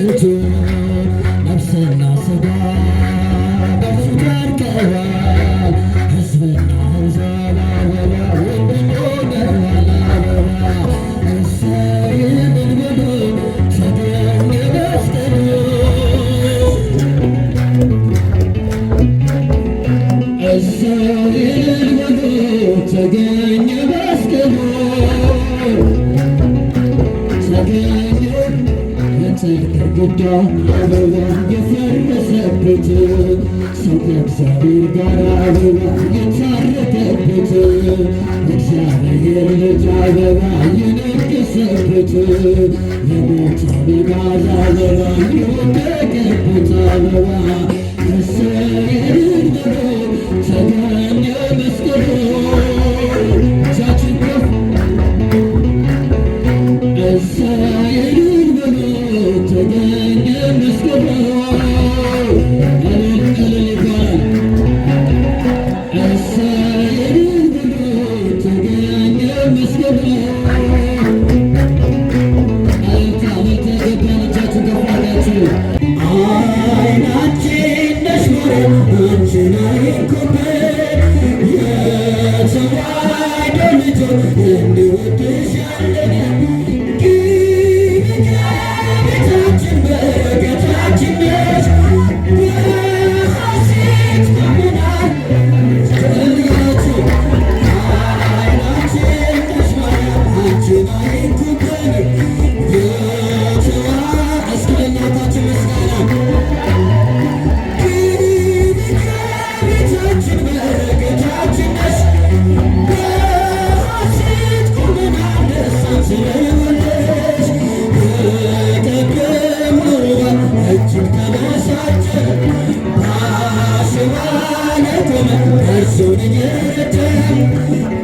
ውእቱ ነፍስና ሥጋ በእርሱ ታርቀዋል። ሕዝብና አሕዛብ አበባ ወንድም ሆነዋል አበባ እሰይ እልል በሉ ተገኘ መስቀሉ እሰይ እልል በሉ ተገኘ መስቀሉ ተገኘ የጽድቅ ግድግዳ አበባ የፈረሰበት ሰው ከእግዚአብሔር ጋር አበባ የታረቀበት እግዚአብሔር ልጅ አበባ የነገሰበት የሞት አበጋዝ አበባ የወደቀበት አበባ እሰይ እልል በሉ ተገኘ መስቀሉ እጃችን ከፍ እሰይ እልል በሉ ተገኘ መስቀሉ እልል እልል ይባላል። እሰይ እልል በሉ ተገኘ መስቀሉ እልልታ እልልታ ይገባል። እጃችሁ ከፍ አድርጋችሁ አይናችን ነሽ ማርያም አንቺን አይንኩብን የተዋሕዶ ልጆች እንወድሻለን ቤታችን በረከታችን ነሽ በሐሴት ቆመናል ተለያችሁ አይናችን ነሽ ማርያም አንቺን አይንኩብን እስኪ ለእናታችን ምስጋና ቤታችን በረከታችን ነሽ በሐሴት ቆመናል ደስታን ስለወለድሽ በቀደመው እጅግ ተበሳጨን በአሸዋ ላይ ቆመን እርሱን እየረዳን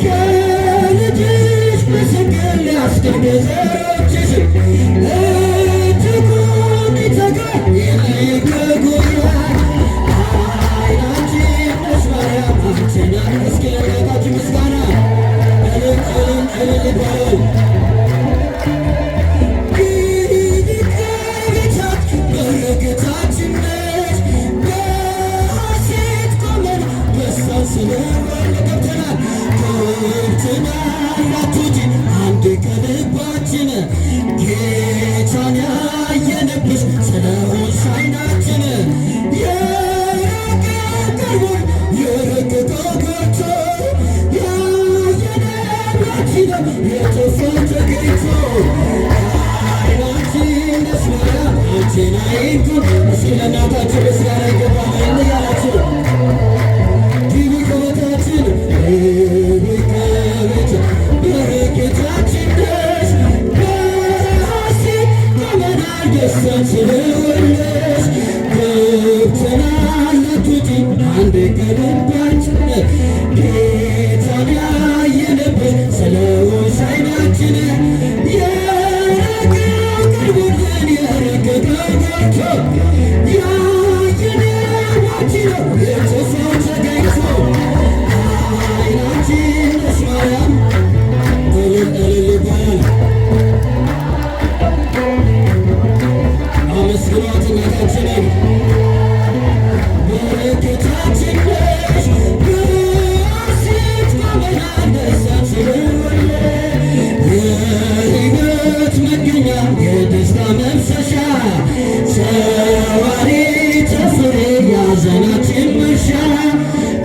ከልጅሽ ምስክር ሊያስገኝ ዘሮችሽ እጅጉን ይተጋል ይልከጉያል አይናችን ነሽ ማርያም አንቺን እስኪ ለእናታችን ምስጋና እልል እልል እልል ይባላል። በረከታችን ነሽ በሐሴት ቆመን ደስታን ስለወለድሽ ገብተናል አትውጪ አንድ ከልባችን ጌታን ያየንብሽ ስለሆንሽ አይናችን የራቀው ቀርቦን የረቀቀው ገብቶ ያየነው አንቺ ነው የጠፋው ተገኝቶ አይናችን ነሽ ማርያም አንቺን አይንኩን እስኪ ለእናታችን ምስጋና ይገባል እያላችሁ ግቢ ከቤታችን ግቢ ከቤት በረከታችን ነሽ በሐሴት ቆመናል ደስታን ስለወለድሽ ገብተናል አትውጪ አንድ ከልባችን ጌታን ያየንብሽ ስለሆንሽ አይናችን የራቀው ቀርቦልን የረቀቀው ገብቶ ያየነው አንቺ ነው የጠፋው ተገኝቶ አይናችን ነሽ ማርያም እልል እልል ይባላል። አመስግኗት እናታችንን በረከታችን ነሽ በሐሴት ቆመናል ደስታን ስለወለድሽ የሕይወት መገኛ የደስታ መፍሰሻ ሰዋሪተ ፍሬ የሐዘናችን መርሻ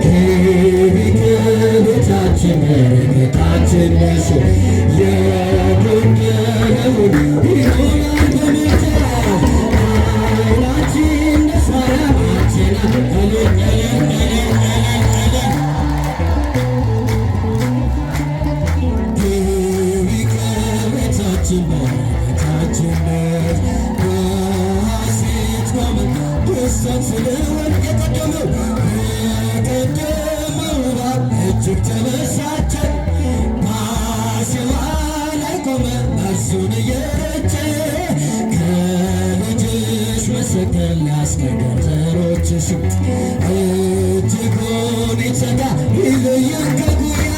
ግቢ ከቤታችን በረከታችን ነሽ የጎደለውን ይሞላል በምልጃ አይናችን ነሽ ማርያም አንቺን እልል እልል እልል እልል ግቢ ከቤታችን በረከታችን ነሽ በሐሴት ቆመን ደስታን ስለወለድሽ የቀደመው እባብ እጅግ ተበሳጨን በአሸዋ ላይ ቆመን እርሱን እየረጨ ከልጅሽ ምስክር ሊያስገኝ ዘሮችሽ እጅጉን ይተጋ ይለየን ከጉያ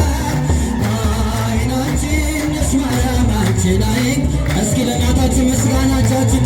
አይናችን ነሽ ማርያም አንቺን አይን እስኪ ለእናታችን ምስጋና እጃችን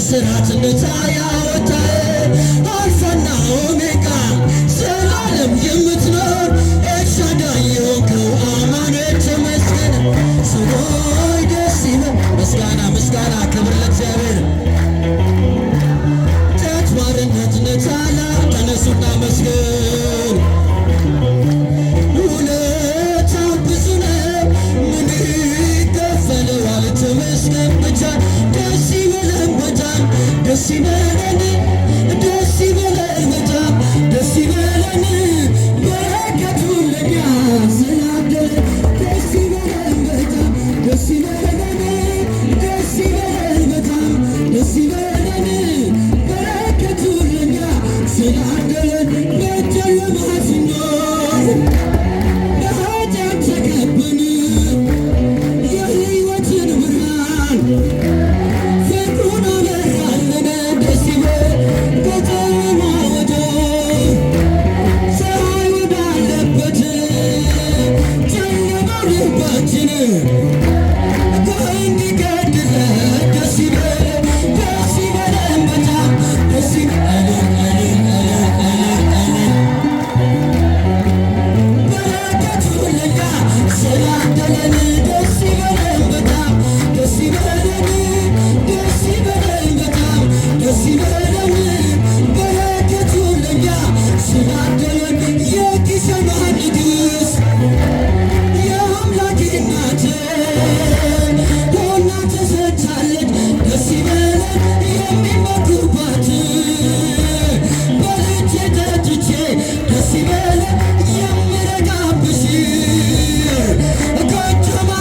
ስራት ነፃ ያወጣኝ አልፋና ኦሜጋ ዘላለም የምትኖር ኤልሻዳይ የሆንከው አማኑኤል ተመስገን። ሰዎች ደስ ይበል። ምስጋና ክብር ለእግዚአብሔር። ጨት ባርነት ነፃ ተነሱና መስገን። ውለታው ብዙ ነው፣ ምን ይከፈለዋል? ተመስገን ብቻ። ደስ ይበለን በጣም ደስ ይበለን፣ ደስ ይበለን በጣም ደስ ይበለን። በረከቱ ለኛ ስላደረ ደስ ይበለን በጣም ደስ ይበለን፣ ደስ ይበለን በጣም ደስ ይበለን። በረከቱ ለኛ ስላደረ በጨለማ ስንኖር በኃጢአት ተከበን የሕይወትን ብርሃን ፍቅሩን አበራልን። ደስ ይበል በጨለማ ወደ ፀሐይ ወዳለበት ጨለማው ልባችን እንዲገድለን ደስ ይበለን፣ ደስ ይበለን በጣም ደስ ይበለን። በረከቱ ለኛ ስላደለን ደስ ይበለን በጣም ደስ ይበለን፣ ደስ ይበለን በጣም ደስ ይበለን። በረከቱ ለኛ ስላደለን የጊዜው ንግሥት የአምላኬ እናት ሆና ተሰጥታለች። ደስ ይበለን የሚመኩባት በልቼ ጠጥቼ ደስ ይበለን የምረካብሽ ከተማ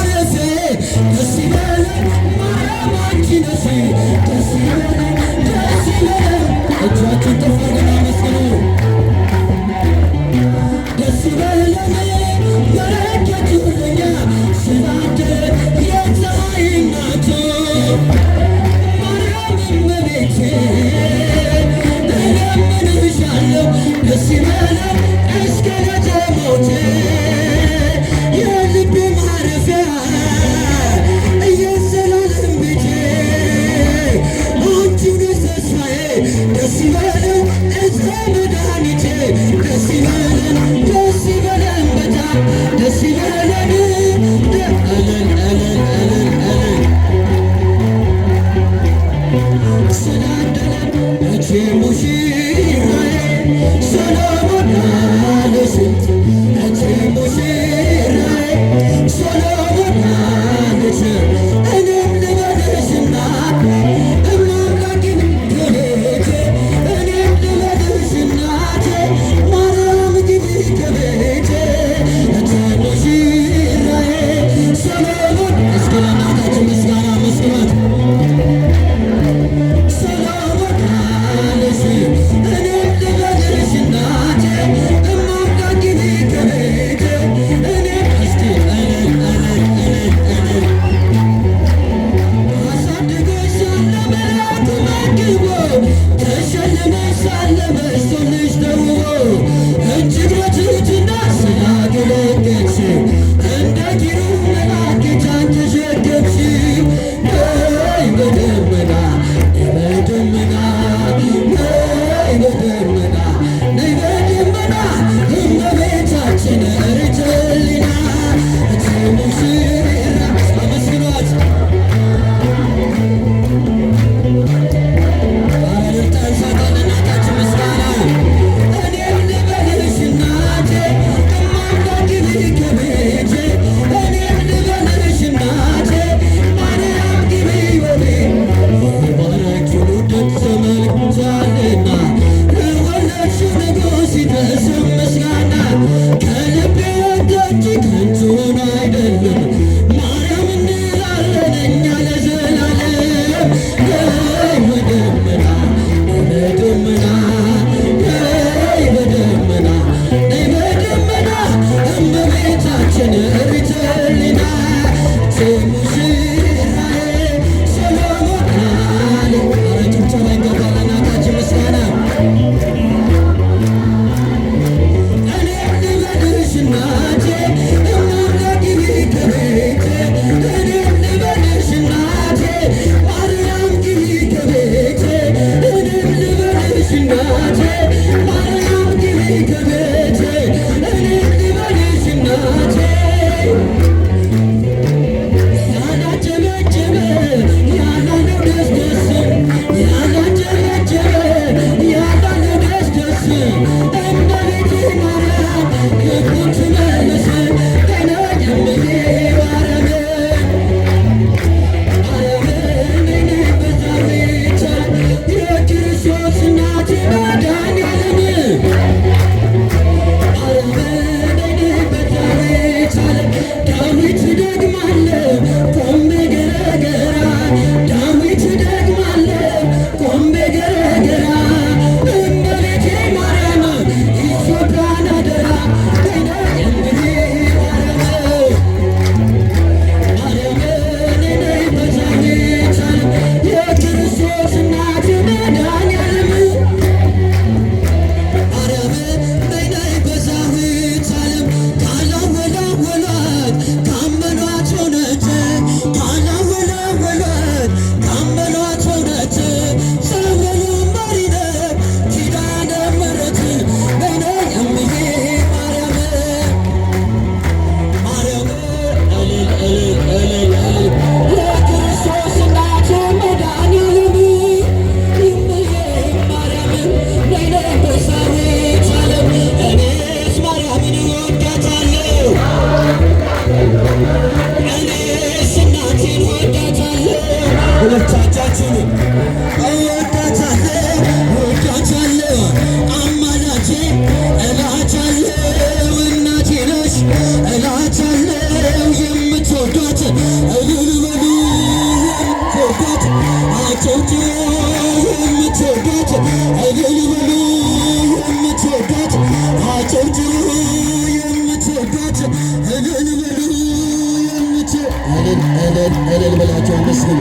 አመስግኑ።